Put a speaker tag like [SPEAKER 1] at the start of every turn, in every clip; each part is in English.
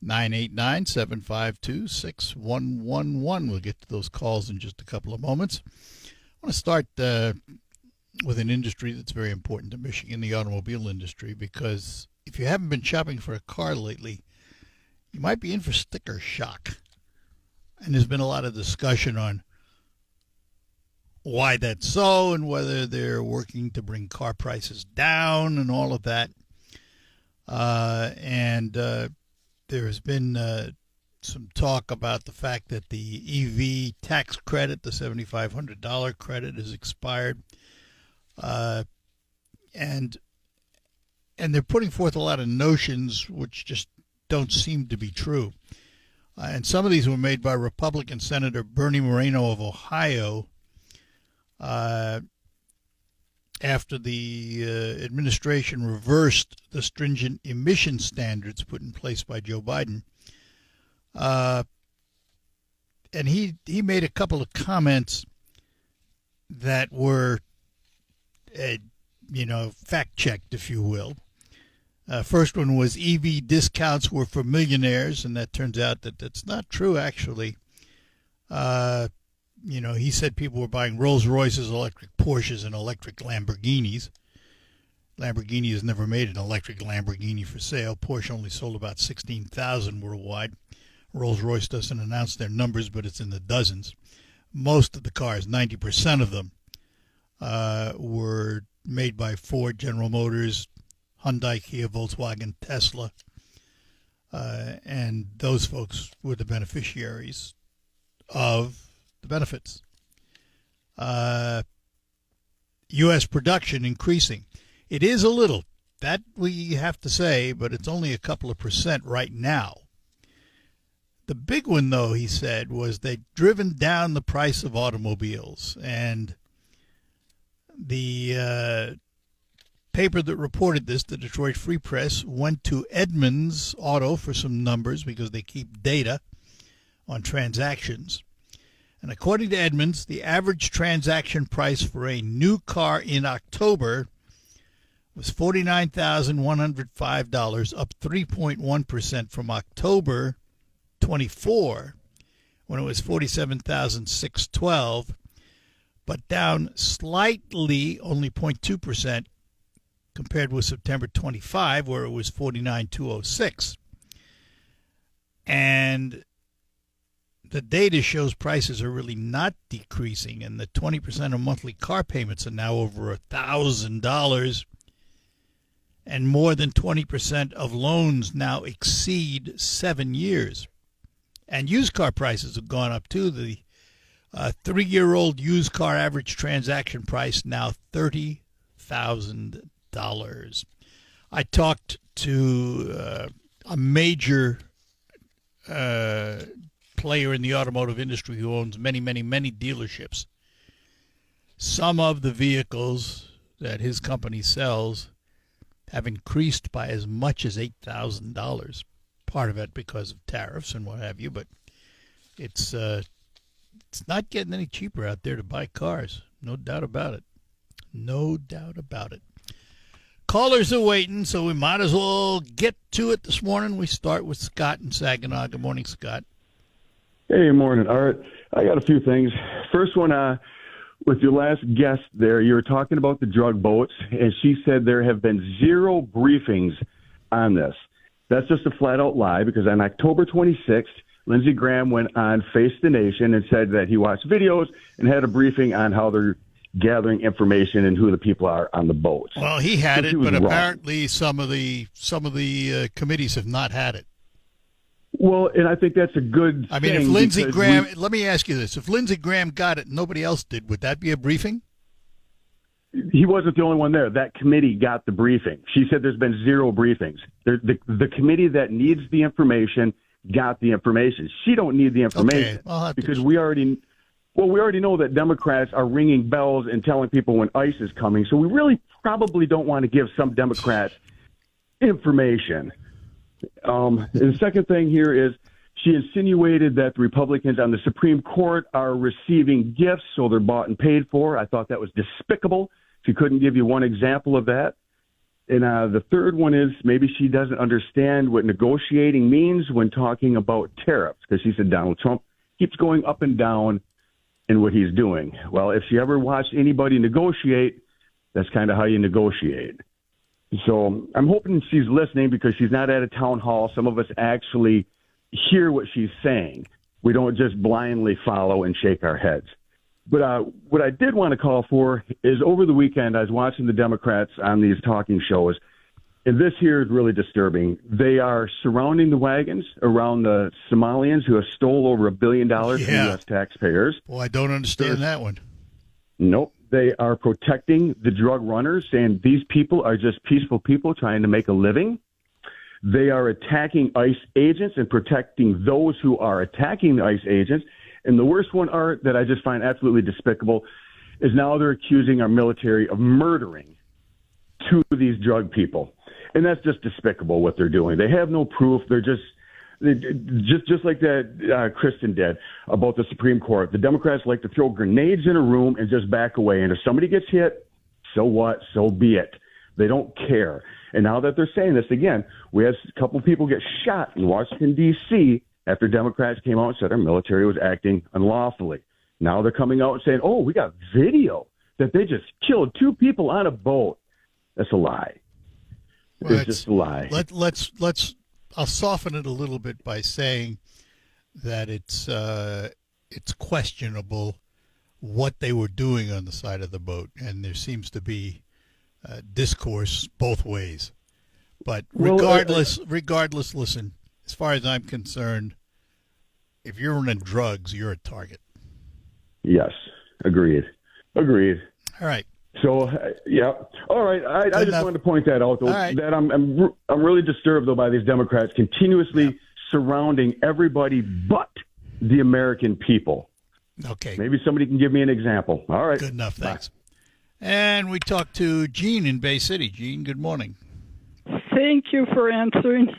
[SPEAKER 1] 989-752-6111. We'll get to those calls in just a couple of moments. I want to start with an industry that's very important to Michigan, the automobile industry, because if you haven't been shopping for a car lately, you might be in for sticker shock. And there's been a lot of discussion on why that's so and whether they're working to bring car prices down and all of that. There has been some talk about the fact that the EV tax credit, the $7,500 credit, has expired. And they're putting forth a lot of notions which just don't seem to be true. And some of these were made by Republican Senator Bernie Moreno of Ohio after the administration reversed the stringent emission standards put in place by Joe Biden. And he made a couple of comments that were, fact-checked, if you will. First one was EV discounts were for millionaires, and that turns out that that's not true, actually. He said people were buying Rolls Royces, electric Porsches, and electric Lamborghinis. Lamborghini has never made an electric Lamborghini for sale. Porsche only sold about 16,000 worldwide. Rolls Royce doesn't announce their numbers, but it's in the dozens. Most of the cars, 90% of them, were made by Ford, General Motors, Hyundai, Kia, Volkswagen, Tesla, and those folks were the beneficiaries of the benefits. U.S. production increasing. It is a little, that we have to say, but it's only a couple of percent right now. The big one, though, he said, was they've driven down the price of automobiles. And the paper that reported this, the Detroit Free Press, went to Edmunds Auto for some numbers because they keep data on transactions. And according to Edmunds, the average transaction price for a new car in October was $49,105, up 3.1% from October 24, when it was $47,612, but down slightly, only 0.2%, compared with September 25, where it was $49,206. And the data shows prices are really not decreasing, and the 20% of monthly car payments are now over $1,000, and more than 20% of loans now exceed 7 years. And used car prices have gone up, too. The 3-year-old used car average transaction price now $30,000. I talked to a major player in the automotive industry who owns many, many, many dealerships. Some of the vehicles that his company sells have increased by as much as $8,000. Part of it because of tariffs and what have you, but it's not getting any cheaper out there to buy cars. No doubt about it. No doubt about it. Callers are waiting, so we might as well get to it this morning. We start with Scott in Saginaw. Good morning, Scott.
[SPEAKER 2] Hey, morning, Art. I got a few things. First one, with your last guest there, you were talking about the drug boats, and she said there have been 0 briefings on this. That's just a flat-out lie, because on October 26th, Lindsey Graham went on Face the Nation and said that he watched videos and had a briefing on how they're gathering information and who the people are on the boats.
[SPEAKER 1] Well, he had it, but
[SPEAKER 2] wrong.
[SPEAKER 1] Apparently some of the committees have not had it.
[SPEAKER 2] Well, and I think that's a good
[SPEAKER 1] I mean, if Lindsey Graham, let me ask you this. If Lindsey Graham got it and nobody else did, would that be a briefing?
[SPEAKER 2] He wasn't the only one there. That committee got the briefing. She said there's been 0 briefings. The committee that needs the information got the information. She don't need the information because we already know that Democrats are ringing bells and telling people when ICE is coming. So we really probably don't want to give some Democrats information. And the second thing here is she insinuated that the Republicans on the Supreme Court are receiving gifts, so they're bought and paid for. I thought that was despicable. She couldn't give you one example of that. And the third one is maybe she doesn't understand what negotiating means when talking about tariffs, because she said Donald Trump keeps going up and down in what he's doing. Well, if she ever watched anybody negotiate, that's kind of how you negotiate. So I'm hoping she's listening because she's not at a town hall. Some of us actually hear what she's saying. We don't just blindly follow and shake our heads. But what I did want to call for is over the weekend, I was watching the Democrats on these talking shows, and this here is really disturbing. They are surrounding the wagons around the Somalians who have stole over $1 billion from U.S. taxpayers.
[SPEAKER 1] Well, I don't understand that one.
[SPEAKER 2] Nope. They are protecting the drug runners, saying these people are just peaceful people trying to make a living. They are attacking ICE agents and protecting those who are attacking the ICE agents. And the worst one, Art, that I just find absolutely despicable is now they're accusing our military of murdering two of these drug people. And that's just despicable what they're doing. They have no proof. They're just like that Kristen did about the Supreme Court. The Democrats like to throw grenades in a room and just back away. And if somebody gets hit, so what? So be it. They don't care. And now that they're saying this again, we had a couple people get shot in Washington, D.C., after Democrats came out and said our military was acting unlawfully. Now they're coming out and saying, oh, we got video that they just killed two people on a boat. That's a lie.
[SPEAKER 1] Well,
[SPEAKER 2] it's just a lie.
[SPEAKER 1] Let's I'll soften it a little bit by saying that it's questionable what they were doing on the side of the boat, and there seems to be discourse both ways. But regardless, listen, as far as I'm concerned, if you're running drugs, you're a target.
[SPEAKER 2] Yes, agreed. All
[SPEAKER 1] right.
[SPEAKER 2] So, yeah. All right. I just wanted to point that out, though, that I'm really disturbed, though, by these Democrats continuously surrounding everybody but the American people.
[SPEAKER 1] Okay.
[SPEAKER 2] Maybe somebody can give me an example. All right.
[SPEAKER 1] Good enough. Thanks. Bye. And we talked to Gene in Bay City. Gene, good morning.
[SPEAKER 3] Thank you for answering.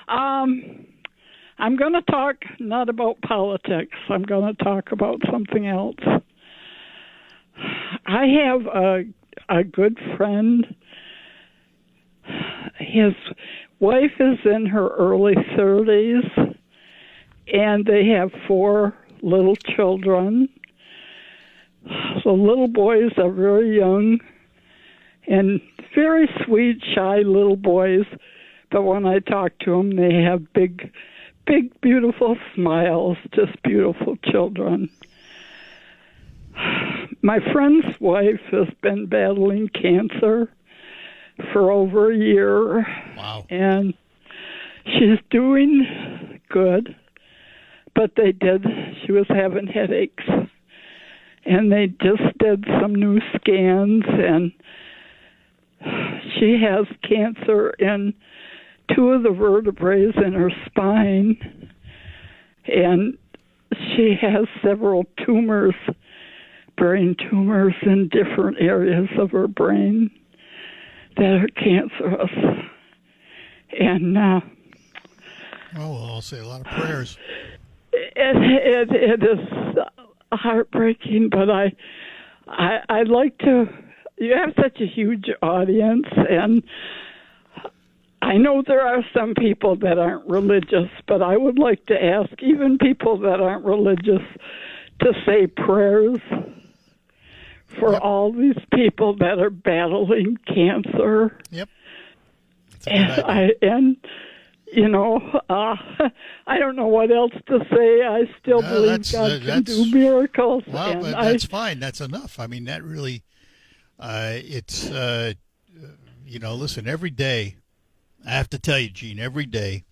[SPEAKER 3] I'm going to talk not about politics. I'm going to talk about something else. I have a good friend. His wife is in her early 30s, and they have 4 little children. The little boys are very young and very sweet, shy little boys. But when I talk to them, they have big, beautiful smiles, just beautiful children. My friend's wife has been battling cancer for over a year.
[SPEAKER 1] Wow.
[SPEAKER 3] And she's doing good, but she was having headaches. And they just did some new scans, and she has cancer in 2 of the vertebrae in her spine, and she has several tumors, brain tumors in different areas of her brain that are cancerous. And
[SPEAKER 1] I'll say a lot of prayers.
[SPEAKER 3] It is heartbreaking, but I'd like to. You have such a huge audience, and I know there are some people that aren't religious, but I would like to ask even people that aren't religious to say prayers for all these people that are battling cancer.
[SPEAKER 1] Yep.
[SPEAKER 3] And I don't know what else to say. I still believe God can do miracles.
[SPEAKER 1] Well, but that's fine. That's enough. I mean, that really, listen, every day, I have to tell you, Gene, every day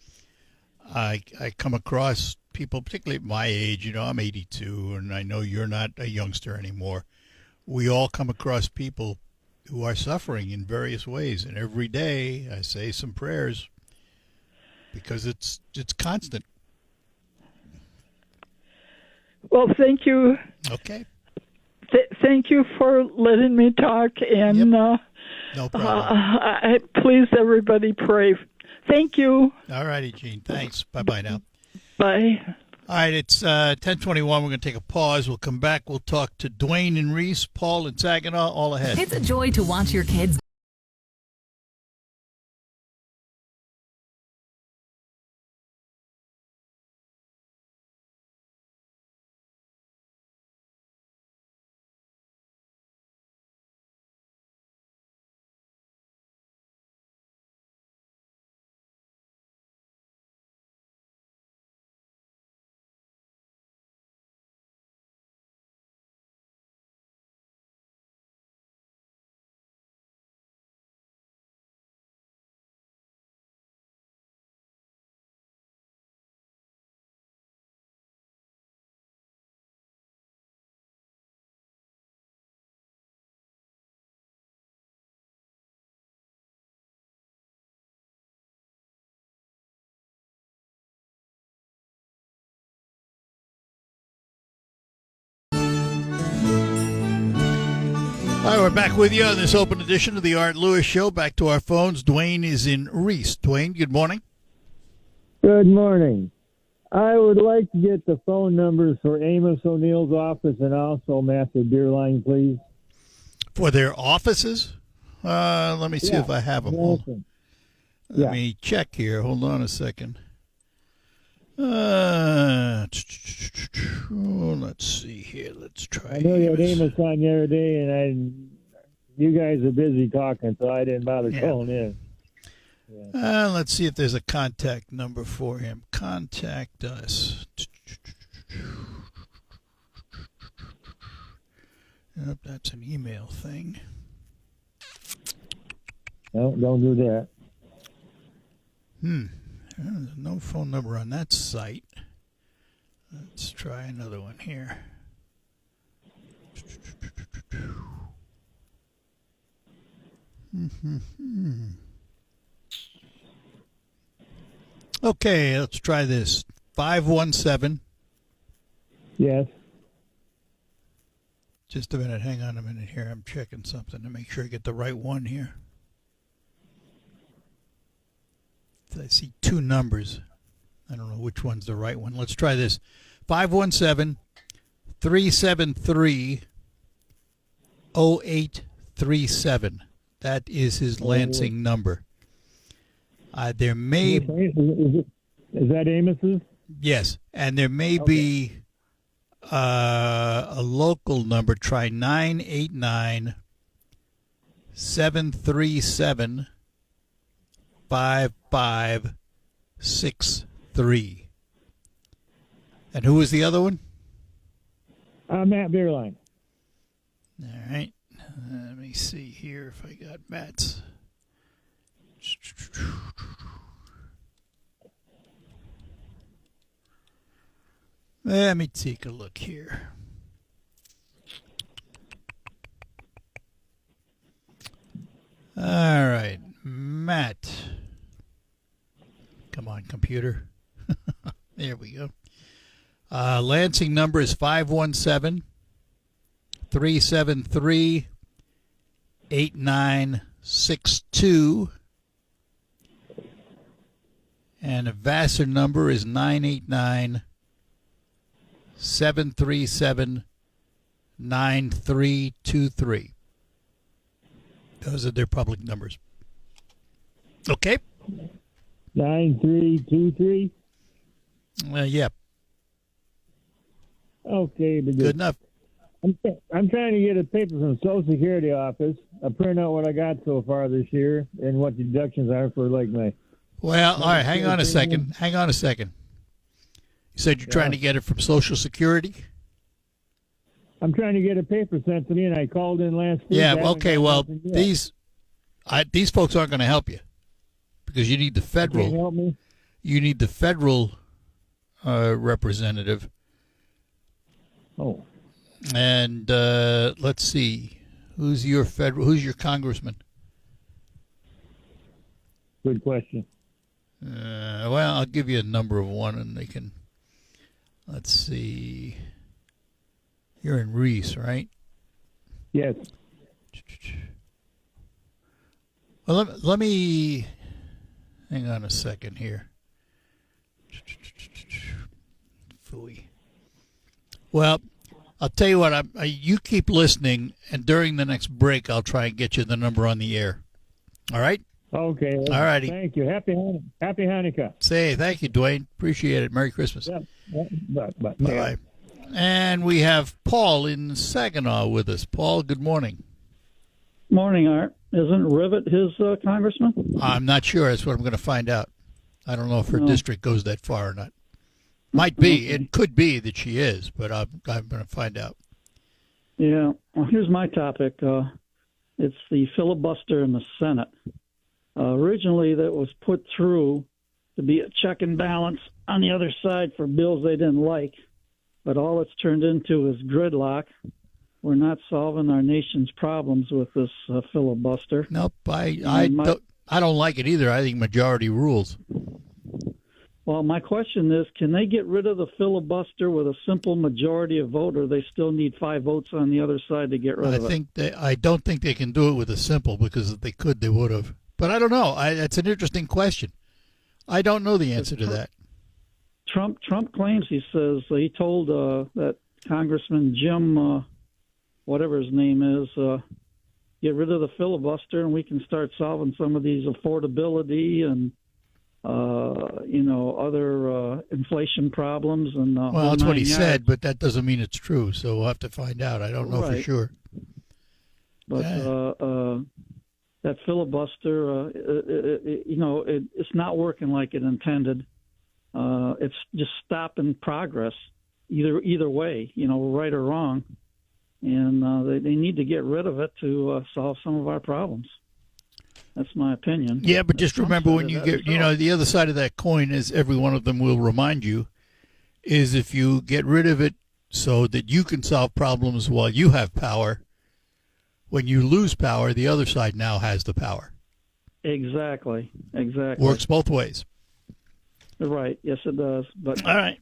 [SPEAKER 1] I come across people, particularly at my age, I'm 82, and I know you're not a youngster anymore. We all come across people who are suffering in various ways, and every day I say some prayers because it's constant.
[SPEAKER 3] Well, thank you.
[SPEAKER 1] Okay.
[SPEAKER 3] Thank you for letting me talk, and
[SPEAKER 1] no problem.
[SPEAKER 3] Please, everybody, pray. Thank you.
[SPEAKER 1] All righty, Gene. Thanks. Bye-bye now.
[SPEAKER 3] Bye.
[SPEAKER 1] All right, it's 10:21. We're going to take a pause. We'll come back. We'll talk to Dwayne and Reese, Paul and Saginaw, all ahead.
[SPEAKER 4] It's a joy to watch your kids
[SPEAKER 1] All right, we're back with you on this open edition of the Art Lewis Show. Back to our phones. Dwayne is in Reese. Dwayne, good morning.
[SPEAKER 4] Good morning. I would like to get the phone numbers for Amos O'Neill's office and also Matthew Beerline, please.
[SPEAKER 1] For their offices? Let me see if I have them. Let me check here. Hold on a second. Let's see here. Let's try.
[SPEAKER 4] I know you had Amos on the other day, and you guys are busy talking, so I didn't bother calling in. Yeah.
[SPEAKER 1] Let's see if there's a contact number for him. Contact us. Yep, that's an email thing.
[SPEAKER 4] No, don't do that.
[SPEAKER 1] There's no phone number on that site. Let's try another one here. Okay, let's try this. 517.
[SPEAKER 4] Yes.
[SPEAKER 1] Just a minute. Hang on a minute here. I'm checking something to make sure I get the right one here. I see two numbers. I don't know which one's the right one. Let's try this. 517-373-0837. That is his Lansing number. There may...
[SPEAKER 4] Is that Amos's?
[SPEAKER 1] Yes, and there may be a local number. Try 989-737-5563. And who was the other one?
[SPEAKER 4] Matt Beerline.
[SPEAKER 1] All right. Let me see here if I got Matt's. Let me take a look here. All right, Matt. Come on, computer. There we go. Lansing number is 517-373-8962. And a Vassar number is 989-737-9323. Those are their public numbers. Okay.
[SPEAKER 4] 9323.
[SPEAKER 1] Yeah.
[SPEAKER 4] Okay, but
[SPEAKER 1] good enough.
[SPEAKER 4] I'm trying to get a paper from the Social Security office. I print out what I got so far this year and what the deductions are for like my.
[SPEAKER 1] Well, all right. Hang on a second. You said you're trying to get it from Social Security?
[SPEAKER 4] I'm trying to get a paper sent to me, and I called in last week.
[SPEAKER 1] Yeah, okay, well, these folks aren't going to help you because you need the federal.
[SPEAKER 4] Can you help me?
[SPEAKER 1] You need the federal representative.
[SPEAKER 4] Oh.
[SPEAKER 1] And let's see, who's your congressman?
[SPEAKER 4] Good question.
[SPEAKER 1] Well, I'll give you a number of one, and they can. Let's see. You're in Reese, right?
[SPEAKER 4] Yes.
[SPEAKER 1] Well, let me hang on a second here. Phooey. Well, I'll tell you what. You keep listening, and during the next break, I'll try and get you the number on the air. All right?
[SPEAKER 4] Okay.
[SPEAKER 1] All righty.
[SPEAKER 4] Thank you. Happy Hanukkah.
[SPEAKER 1] Say thank you, Dwayne. Appreciate it. Merry Christmas.
[SPEAKER 4] Yeah. Bye.
[SPEAKER 1] Bye. And we have Paul in Saginaw with us. Paul, good morning.
[SPEAKER 5] Morning, Art. Isn't Rivet his congressman?
[SPEAKER 1] I'm not sure. That's what I'm going to find out. I don't know if her district goes that far or not. Might be. It could be that she is, but I'm going to find out.
[SPEAKER 5] Yeah. Well, here's my topic. It's the filibuster in the Senate. Originally, that was put through to be a check and balance on the other side for bills they didn't like. But all it's turned into is gridlock. We're not solving our nation's problems with this filibuster.
[SPEAKER 1] Nope, I don't like it either. I think majority rules.
[SPEAKER 5] Well, my question is, can they get rid of the filibuster with a simple majority of vote, or they still need 5 votes on the other side to get rid of it?
[SPEAKER 1] I don't think they can do it with a simple, because if they could, they would have. But I don't know. That's an interesting question. I don't know the answer to that.
[SPEAKER 5] Trump claims, he says, he told that Congressman Jim, whatever his name is, get rid of the filibuster and we can start solving some of these affordability and other inflation problems. And
[SPEAKER 1] well, that's what he said, but that doesn't mean it's true. So we'll have to find out. I don't know for sure.
[SPEAKER 5] But that filibuster, it's not working like it intended. It's just stopping progress, either way, right or wrong. And they need to get rid of it to solve some of our problems. That's my opinion.
[SPEAKER 1] Yeah, but just remember, when you get, the other side of that coin, as every one of them will remind you, is if you get rid of it so that you can solve problems while you have power, when you lose power, the other side now has the power.
[SPEAKER 5] Exactly.
[SPEAKER 1] Works both ways.
[SPEAKER 5] Right. Yes, it does. But
[SPEAKER 1] all right.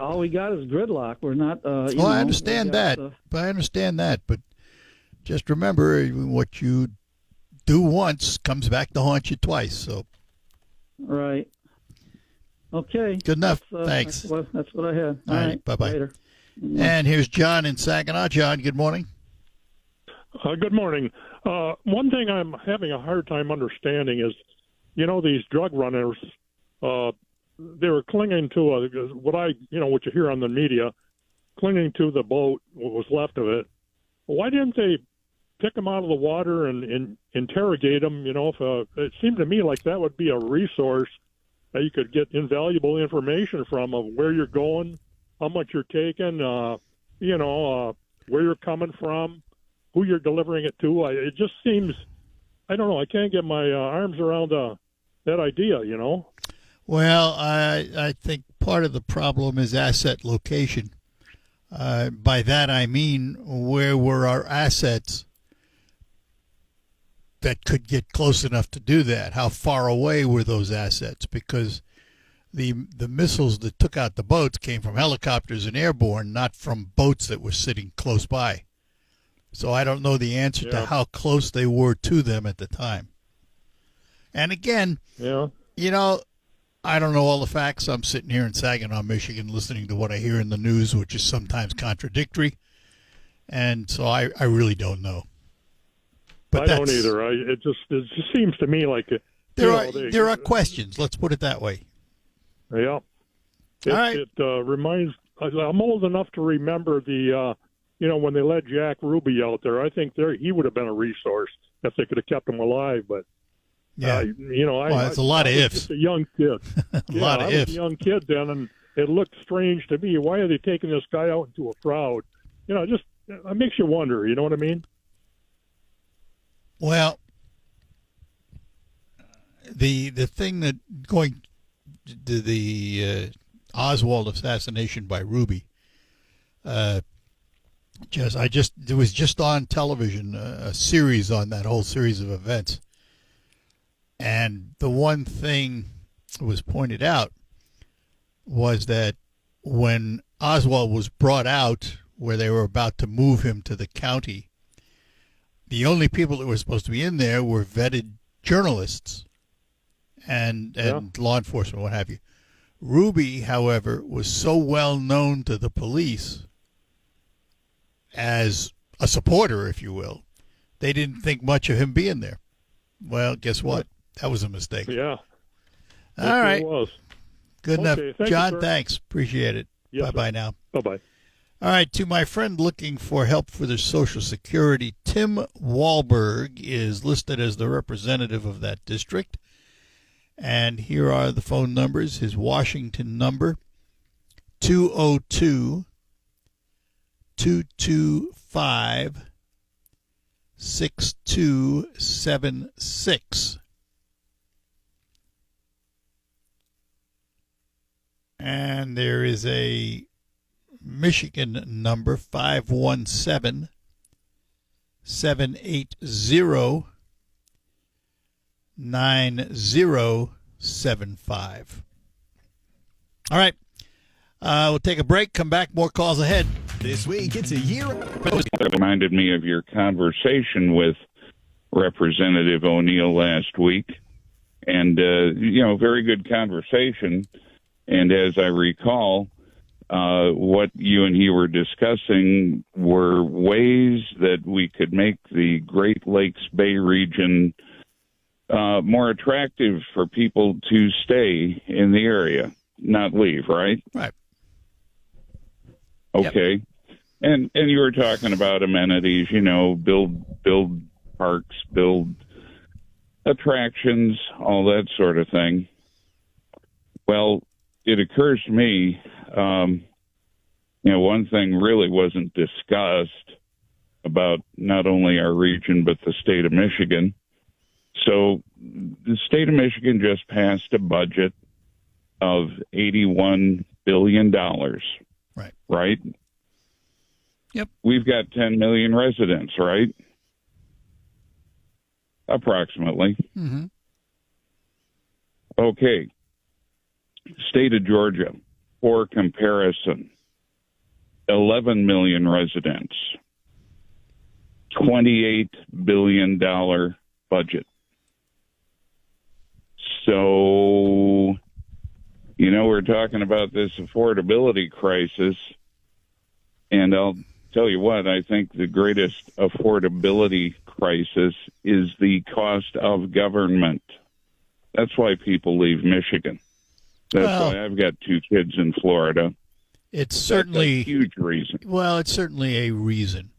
[SPEAKER 5] All we got is gridlock. We're not.
[SPEAKER 1] I understand that. But just remember, what you do once comes back to haunt you twice. So.
[SPEAKER 5] Right. Okay.
[SPEAKER 1] Good enough. Thanks.
[SPEAKER 5] That's what I had.
[SPEAKER 1] All right. Bye-bye.
[SPEAKER 5] Later.
[SPEAKER 1] And here's John in Saginaw. John, good morning.
[SPEAKER 6] Good morning. One thing I'm having a hard time understanding is, these drug runners, they were clinging to what you hear on the media, clinging to the boat, what was left of it. Why didn't they pick them out of the water and interrogate them? It seemed to me like that would be a resource that you could get invaluable information from, of where you're going, how much you're taking, where you're coming from, who you're delivering it to. It just seems, I don't know, I can't get my arms around that idea,
[SPEAKER 1] Well, I think part of the problem is asset location. By that I mean, where were our assets that could get close enough to do that? How far away were those assets? Because the missiles that took out the boats came from helicopters and airborne, not from boats that were sitting close by. So I don't know the answer to how close they were to them at the time. And again, I don't know all the facts. I'm sitting here in Saginaw, Michigan, listening to what I hear in the news, which is sometimes contradictory. And so I really don't know. But
[SPEAKER 6] I don't either. It just seems to me like
[SPEAKER 1] there are questions. Let's put it that way.
[SPEAKER 6] Yeah.
[SPEAKER 1] All right.
[SPEAKER 6] It reminds. I'm old enough to remember the. When they let Jack Ruby out there, I think he would have been a resource if they could have kept him alive. But
[SPEAKER 1] it's a lot of ifs.
[SPEAKER 6] Just a young kid.
[SPEAKER 1] I was
[SPEAKER 6] a young kid then, and it looked strange to me. Why are they taking this guy out into a crowd? Just it makes you wonder. You know what I mean?
[SPEAKER 1] Well, the thing that going to the Oswald assassination by Ruby. It was just on television, a series on that whole series of events. And the one thing that was pointed out was that when Oswald was brought out, where they were about to move him to the county, the only people that were supposed to be in there were vetted journalists and law enforcement, what have you. Ruby, however, was so well known to the police as a supporter, if you will, they didn't think much of him being there. Well, guess what? That was a mistake.
[SPEAKER 6] Yeah.
[SPEAKER 1] All right.
[SPEAKER 6] It was.
[SPEAKER 1] Good enough. John,
[SPEAKER 6] you,
[SPEAKER 1] thanks. Appreciate it.
[SPEAKER 6] Yes,
[SPEAKER 1] bye-bye now.
[SPEAKER 6] Bye-bye.
[SPEAKER 1] All right, to my friend looking for help for their Social Security, Tim Wahlberg is listed as the representative of that district. And here are the phone numbers. His Washington number, 202-225-6276. And there is a Michigan number, 517-780-9075. All right. We'll take a break, come back, more calls ahead.
[SPEAKER 7] This week, it's a year.
[SPEAKER 8] It reminded me of your conversation with Representative O'Neill last week. And, very good conversation. And as I recall, what you and he were discussing were ways that we could make the Great Lakes Bay region more attractive for people to stay in the area, not leave, right?
[SPEAKER 1] Right.
[SPEAKER 8] Okay. Yep. And you were talking about amenities, build parks, build attractions, all that sort of thing. Well, it occurs to me, one thing really wasn't discussed about not only our region, but the state of Michigan. So the state of Michigan just passed a budget of $81 billion.
[SPEAKER 1] Right.
[SPEAKER 8] Right?
[SPEAKER 1] Yep.
[SPEAKER 8] We've got 10 million residents, right? Approximately.
[SPEAKER 1] Mm-hmm.
[SPEAKER 8] Okay. State of Georgia, for comparison, 11 million residents, $28 billion budget. So, we're talking about this affordability crisis, and I'll tell you what, I think the greatest affordability crisis is the cost of government. That's why people leave Michigan. That's why I've got 2 kids in Florida.
[SPEAKER 1] It's certainly
[SPEAKER 8] a huge reason.
[SPEAKER 1] Well, it's certainly a reason.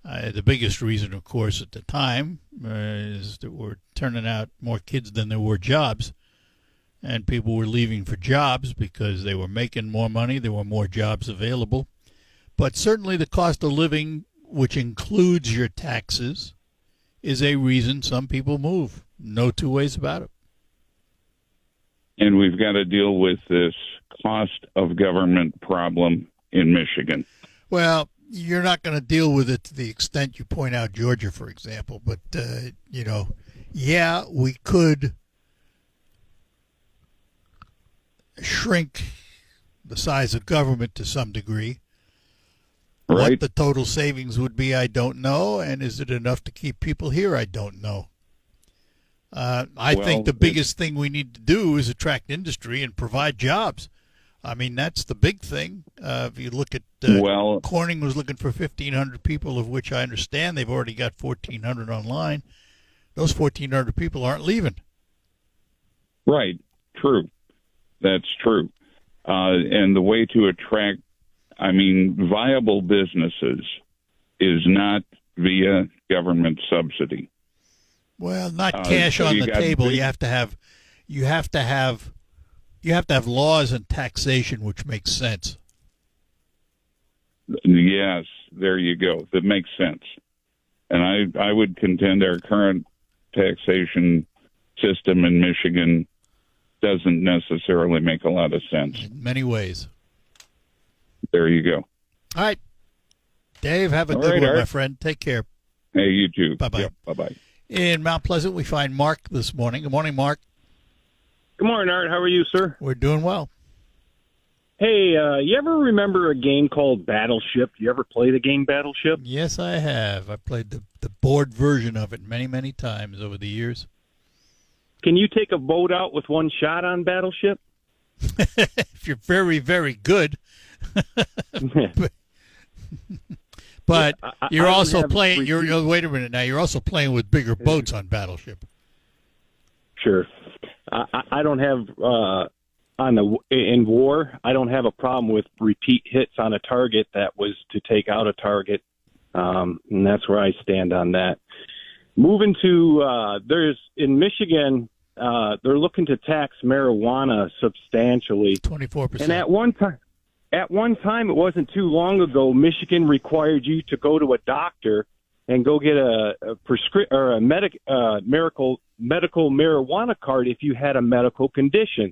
[SPEAKER 1] The biggest reason, of course, at the time is that we're turning out more kids than there were jobs. And people were leaving for jobs because they were making more money. There were more jobs available. But certainly the cost of living, which includes your taxes, is a reason some people move. No two ways about it.
[SPEAKER 8] And we've got to deal with this cost of government problem in Michigan.
[SPEAKER 1] Well, you're not going to deal with it to the extent you point out Georgia, for example. But, we could shrink the size of government to some degree.
[SPEAKER 8] Right.
[SPEAKER 1] What the total savings would be, I don't know. And is it enough to keep people here? I don't know. I think the biggest thing we need to do is attract industry and provide jobs. I mean, that's the big thing. If you look at Corning was looking for 1,500 people, of which I understand they've already got 1,400 online. Those 1,400 people aren't leaving.
[SPEAKER 8] Right. True. That's true. And the way to attract, viable businesses is not via government subsidy.
[SPEAKER 1] Well, not cash on the table. You have to have laws and taxation which makes sense.
[SPEAKER 8] Yes, there you go. That makes sense. And I would contend our current taxation system in Michigan doesn't necessarily make a lot of sense.
[SPEAKER 1] In many ways.
[SPEAKER 8] There you go.
[SPEAKER 1] All right. Dave, have a good one, my friend. Take care.
[SPEAKER 8] Hey, you too.
[SPEAKER 1] Bye-bye.
[SPEAKER 8] Yep, bye-bye.
[SPEAKER 1] In Mount Pleasant, we find Mark this morning. Good morning, Mark.
[SPEAKER 9] Good morning, Art. How are you, sir?
[SPEAKER 1] We're doing well.
[SPEAKER 9] Hey, you ever remember a game called Battleship? You ever play the game Battleship?
[SPEAKER 1] Yes, I have. I played the board version of it many, many times over the years.
[SPEAKER 9] Can you take a boat out with one shot on Battleship?
[SPEAKER 1] If you're very, very good. But you're also playing. Wait a minute now. You're also playing with bigger boats on Battleship.
[SPEAKER 9] Sure. I don't have in war. I don't have a problem with repeat hits on a target that was to take out a target, and that's where I stand on that. Moving to there's in Michigan, they're looking to tax marijuana substantially.
[SPEAKER 1] 24%.
[SPEAKER 9] And at one time, it wasn't too long ago, Michigan required you to go to a doctor and go get a medical marijuana card if you had a medical condition.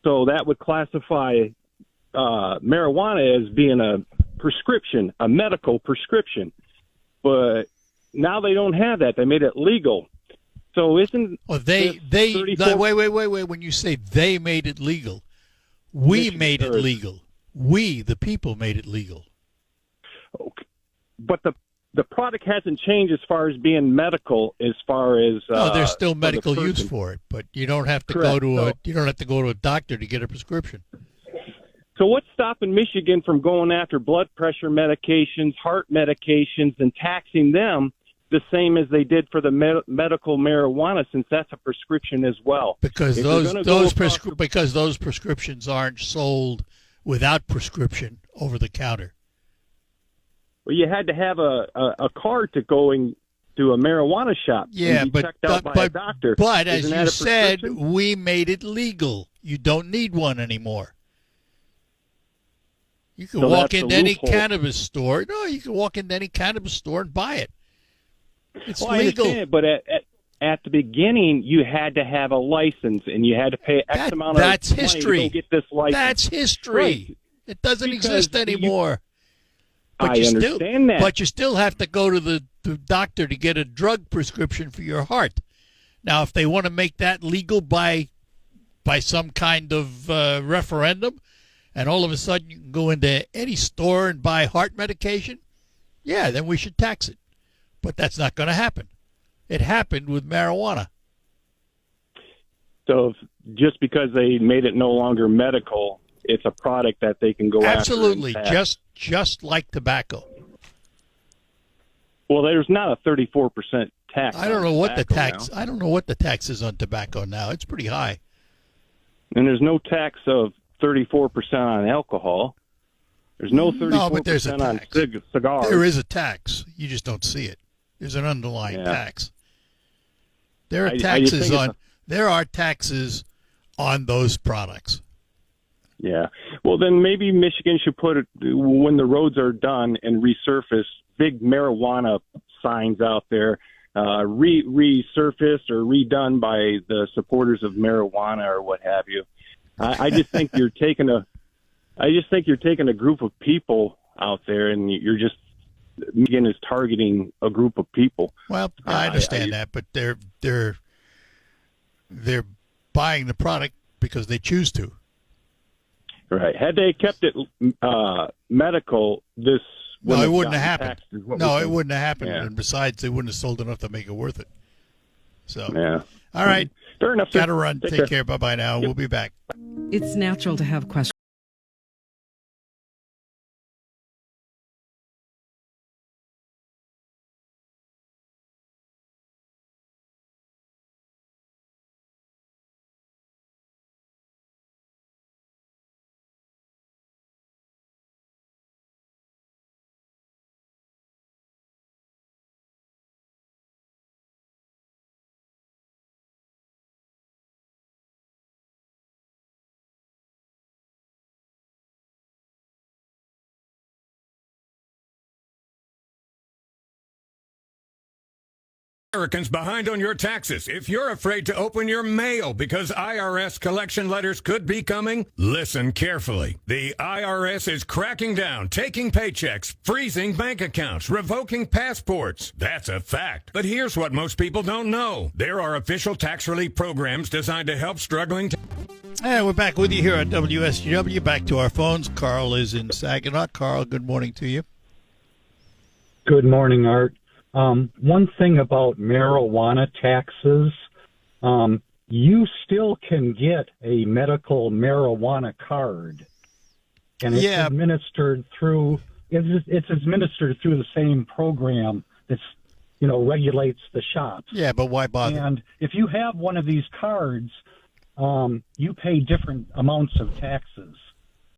[SPEAKER 9] So that would classify marijuana as being a prescription, a medical prescription. But now they don't have that. They made it legal. So isn't
[SPEAKER 1] wait. When you say they made it legal, We made it legal. We, the people, made it legal.
[SPEAKER 9] Okay. But the product hasn't changed as far as being medical. As far as
[SPEAKER 1] no, there's still medical use for it, but you don't have to go to a doctor to get a prescription.
[SPEAKER 9] So what's stopping Michigan from going after blood pressure medications, heart medications, and taxing them the same as they did for the medical marijuana, since that's a prescription as well?
[SPEAKER 1] Because because those prescriptions aren't sold without prescription over the counter.
[SPEAKER 9] Well, you had to have a card to going to a marijuana shop.
[SPEAKER 1] Yeah,
[SPEAKER 9] and be checked out by a doctor.
[SPEAKER 1] But as you said, we made it legal. You don't need one anymore. You can walk into any cannabis store. No, you can walk into any cannabis store and buy it. It's legal. I understand it,
[SPEAKER 9] but at the beginning, you had to have a license, and you had to pay X amount of money to go get this license.
[SPEAKER 1] That's history. Right. It doesn't exist anymore.
[SPEAKER 9] I understand that.
[SPEAKER 1] But you still have to go to the doctor to get a drug prescription for your heart. Now, if they want to make that legal by some kind of referendum, and all of a sudden you can go into any store and buy heart medication, yeah, then we should tax it. But that's not going to happen. It happened with marijuana.
[SPEAKER 9] So just because they made it no longer medical, it's a product that they can go
[SPEAKER 1] Absolutely,
[SPEAKER 9] after. Absolutely,
[SPEAKER 1] just like tobacco.
[SPEAKER 9] Well, there's not a 34% tax.
[SPEAKER 1] I don't know what the tax. Now. I don't know what the tax is on tobacco now. It's pretty high.
[SPEAKER 9] And there's no tax of 34% on alcohol. There's no 34% on cigars.
[SPEAKER 1] There is a tax. You just don't see it. There's an underlying tax. There are taxes there are taxes on those products.
[SPEAKER 9] Yeah. Well, then maybe Michigan should put it, when the roads are done and resurface, big marijuana signs out there, resurfaced or redone by the supporters of marijuana or what have you. I just think you're taking a group of people out there, and you're just Michigan is targeting a group of people.
[SPEAKER 1] Well, I understand that, but they're buying the product because they choose to.
[SPEAKER 9] Right. Had they kept it medical, this
[SPEAKER 1] it wouldn't have happened. It wouldn't have happened. Yeah. And besides, they wouldn't have sold enough to make it worth it. So,
[SPEAKER 9] yeah.
[SPEAKER 1] All right.
[SPEAKER 9] Fair enough.
[SPEAKER 1] Got to run. Take care. Bye-bye now. Yep. We'll be back.
[SPEAKER 7] It's natural to have questions.
[SPEAKER 10] Americans behind on your taxes. If you're afraid to open your mail because IRS collection letters could be coming, listen carefully. The IRS is cracking down, taking paychecks, freezing bank accounts, revoking passports. That's a fact. But here's what most people don't know. There are official tax relief programs designed to help struggling
[SPEAKER 1] And we're back with you here at WSGW. Back to our phones. Carl is in Saginaw. Carl, good morning to you.
[SPEAKER 11] Good morning, Art. One thing about marijuana taxes, you still can get a medical marijuana card, and it's administered through the same program that's regulates the shops.
[SPEAKER 1] Yeah, but why bother?
[SPEAKER 11] And if you have one of these cards, you pay different amounts of taxes.